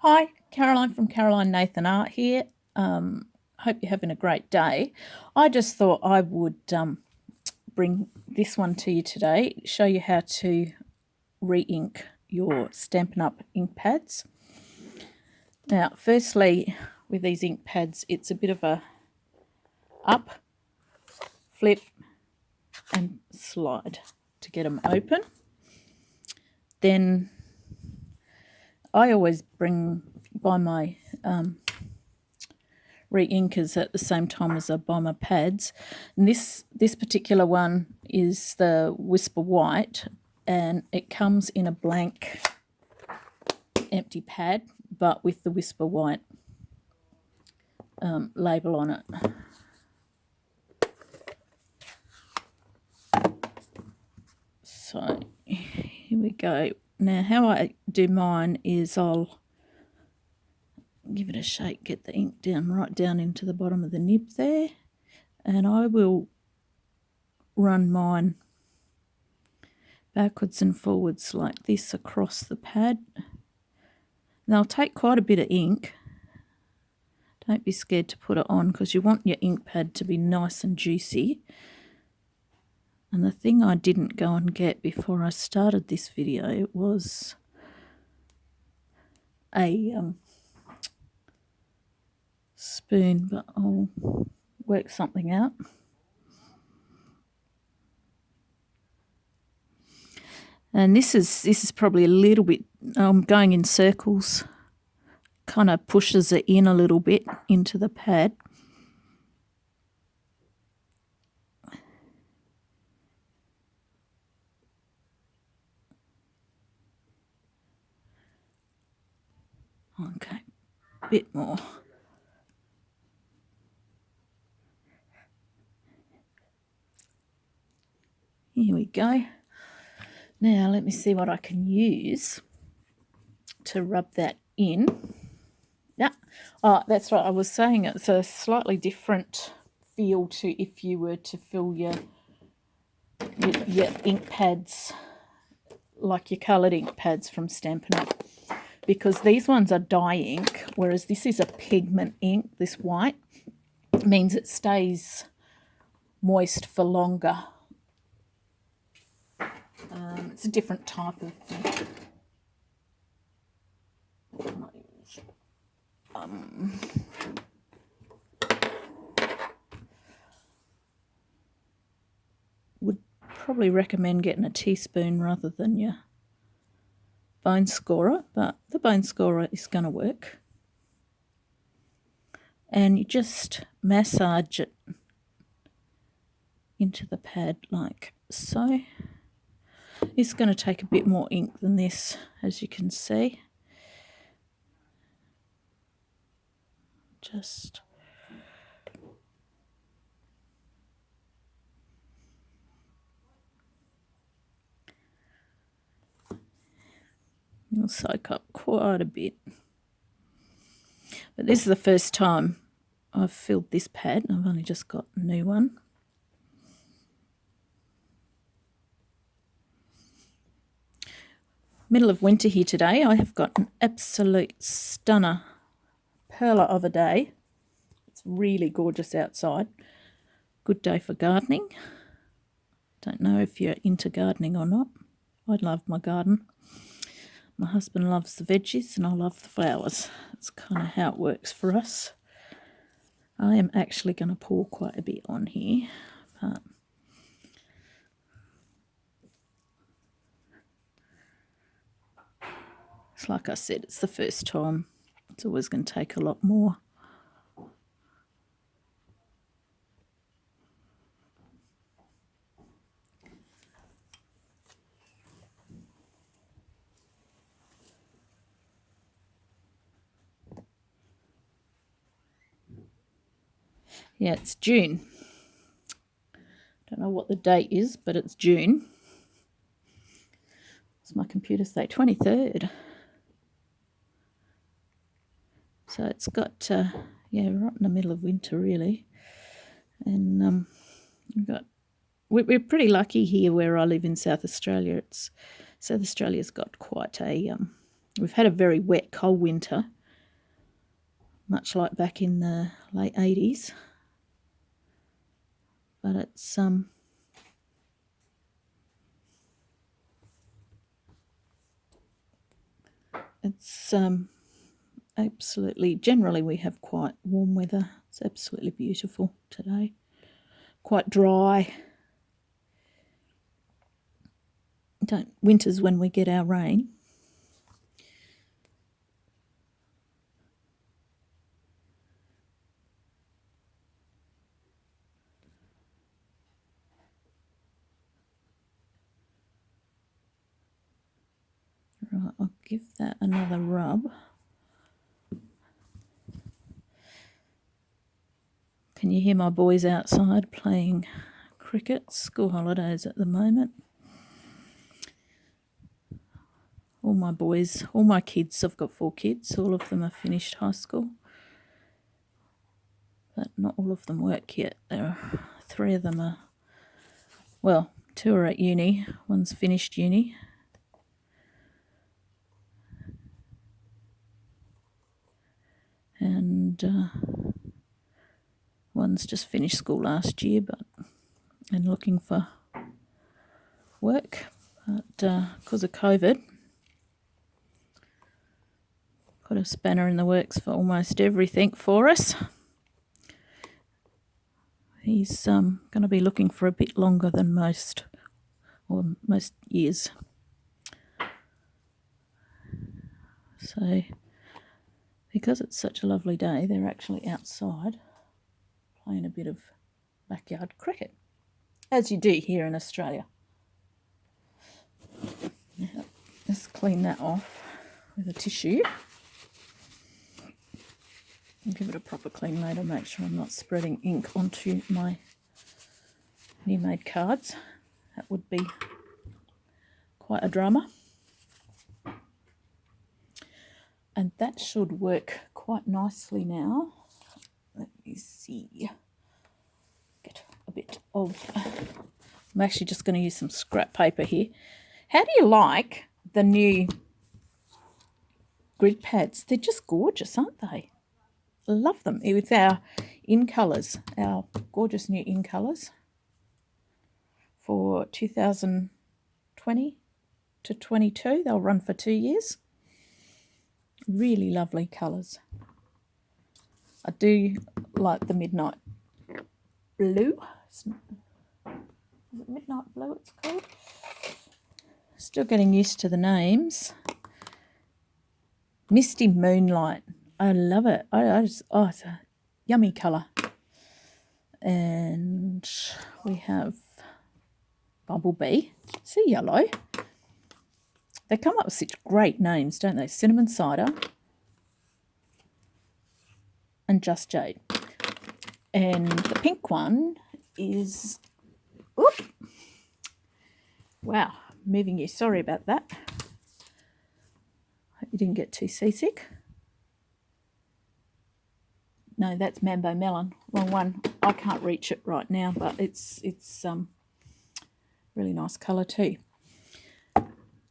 Hi, Caroline from Caroline Nathan Art here. Hope you're having a great day. I just thought I would bring this one to you today, show you how to re-ink your Stampin' Up ink pads. Now, firstly, with these ink pads, it's a bit of a up, flip, and slide to get them open. Then I always buy my re-inkers at the same time as I buy my pads. And this particular one is the Whisper White, and it comes in a blank empty pad, but with the Whisper White label on it. So here we go. Now how I do mine is I'll give it a shake, get the ink down right down into the bottom of the nib there, and I will run mine backwards and forwards like this across the pad. Now I'll take quite a bit of ink. Don't be scared to put it on because you want your ink pad to be nice and juicy. And the thing I didn't go and get before I started this video was a spoon, but I'll work something out. And this is probably a little bit going in circles, kind of pushes it in a little bit into the pad. Okay, a bit more. Here we go. Now let me see what I can use to rub that in. Yeah, oh, that's right. I was saying it's a slightly different feel to if you were to fill your ink pads like your coloured ink pads from Stampin' Up, because these ones are dye ink, whereas this is a pigment ink. This white means it stays moist for longer. It's a different type of would probably recommend getting a teaspoon rather than your bone scorer, but the bone scorer is going to work. And you just massage it into the pad like so. It's going to take a bit more ink than this, as you can see. Just you'll soak up quite a bit. But this is the first time I've filled this pad. I've only just got a new one. Middle of winter here today. I have got an absolute stunner perler of a day. It's really gorgeous outside. Good day for gardening. Don't know if you're into gardening or not. I love my garden. My husband loves the veggies and I love the flowers. That's kind of how it works for us. I am actually going to pour quite a bit on here, but it's like I said, it's the first time. It's always going to take a lot more. Yeah, it's June. Don't know what the date is, but it's June. It's my computer say 23rd. So it's got, yeah, right in the middle of winter, really. And we're pretty lucky here where I live in South Australia. South Australia's got quite a We've had a very wet, cold winter, much like back in the late 80s. But it's absolutely, generally we have quite warm weather. It's absolutely beautiful today. Quite dry. Winter's when we get our rain. Right, I'll give that another rub. Can you hear my boys outside playing cricket? School holidays at the moment. All my boys, all my kids, I've got 4 kids, all of them have finished high school. But not all of them work yet. There are 3 of them are, well, 2 are at uni, one's finished uni. And one's just finished school last year, and looking for work. But because of COVID, put a spanner in the works for almost everything for us. He's going to be looking for a bit longer than most years. So, because it's such a lovely day, they're actually outside playing a bit of backyard cricket, as you do here in Australia. Now, let's clean that off with a tissue. I'll give it a proper clean later, make sure I'm not spreading ink onto my new made cards. That would be quite a drama. And that should work quite nicely now. Let me see. Get a bit of... I'm actually just going to use some scrap paper here. How do you like the new grid pads? They're just gorgeous, aren't they? Love them. With our in colours, our gorgeous new in colours for 2020 to 22. They'll run for 2 years. Really lovely colours. I do like the midnight blue. Is it midnight blue it's called? Still getting used to the names. Misty Moonlight. I love it. It's a yummy colour. And we have Bumblebee. See, yellow. They come up with such great names, don't they? Cinnamon Cider and Just Jade. And the pink one is... Oop! Wow, moving you. Sorry about that. Hope you didn't get too seasick. No, that's Mambo Melon. Wrong one. I can't reach it right now, but it's really nice colour too.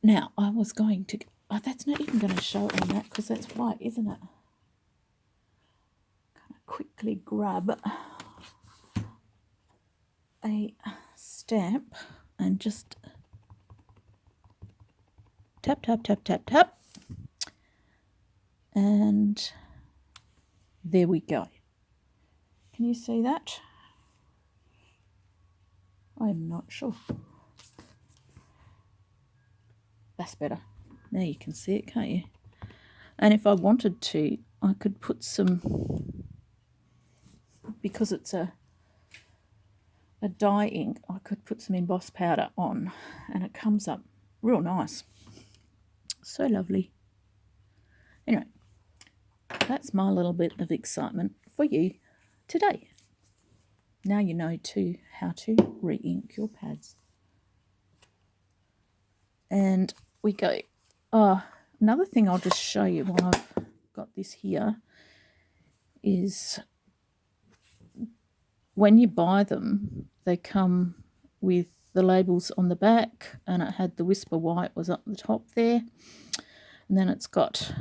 Now, I was going to... Oh, that's not even going to show on that because that's white, isn't it? Kind of quickly grab a stamp and just tap, tap, tap, tap, tap. And there we go. Can you see that? I'm not sure. That's better. Now you can see it, can't you? And if I wanted to, I could put some, because it's a dye ink, I could put some emboss powder on and it comes up real nice. So lovely. Anyway, that's my little bit of excitement for you today. Now you know too how to re-ink your pads. And we go. Another thing I'll just show you while I've got this here is when you buy them, they come with the labels on the back, and it had the Whisper White was up the top there. And then it's got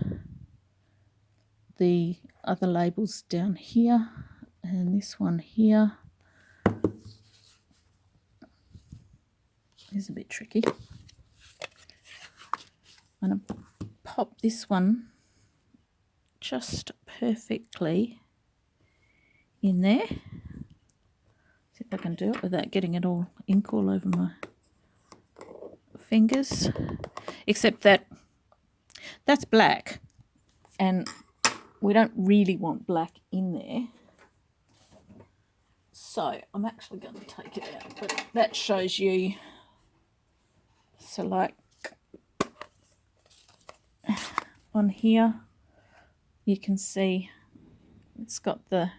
the other labels down here and this one here is a bit tricky. I'm going to pop this one just perfectly in there. See if I can do it without getting it all ink all over my fingers. Except that that's black and we don't really want black in there. So I'm actually going to take it out, but that shows you. So like on here, you can see it's got the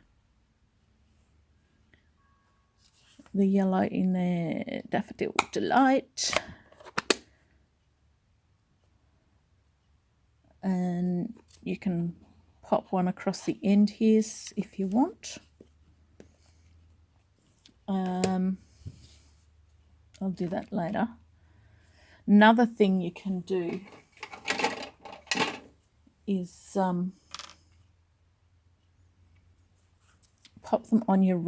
yellow in there, Daffodil Delight. And you can pop one across the end here if you want. I'll do that later. Another thing you can do is pop them on your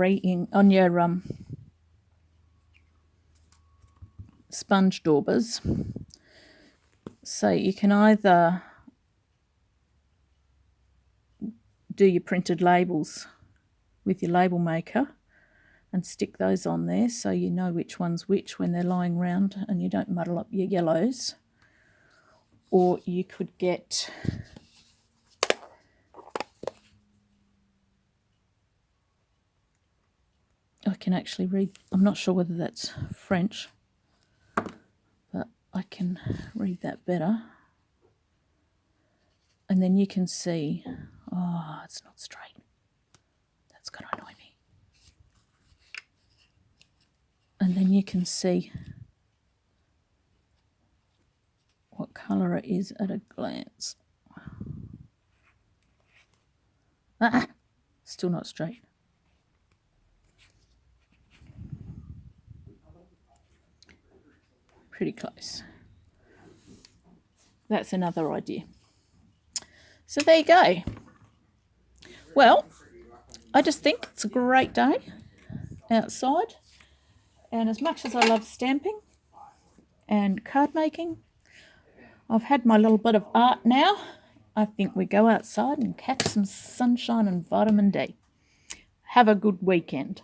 sponge daubers. So you can either do your printed labels with your label maker and stick those on there so you know which one's which when they're lying around and you don't muddle up your yellows. Or you could get I can actually read, I'm not sure whether that's French, but I can read that better. And then you can see, oh, it's not straight. That's going to annoy me. And then you can see what colour it is at a glance. Ah, still not straight. Pretty close. That's another idea. So there you go. Well, I just think it's a great day outside. And as much as I love stamping and card making, I've had my little bit of art now. I think we go outside and catch some sunshine and vitamin D. Have a good weekend.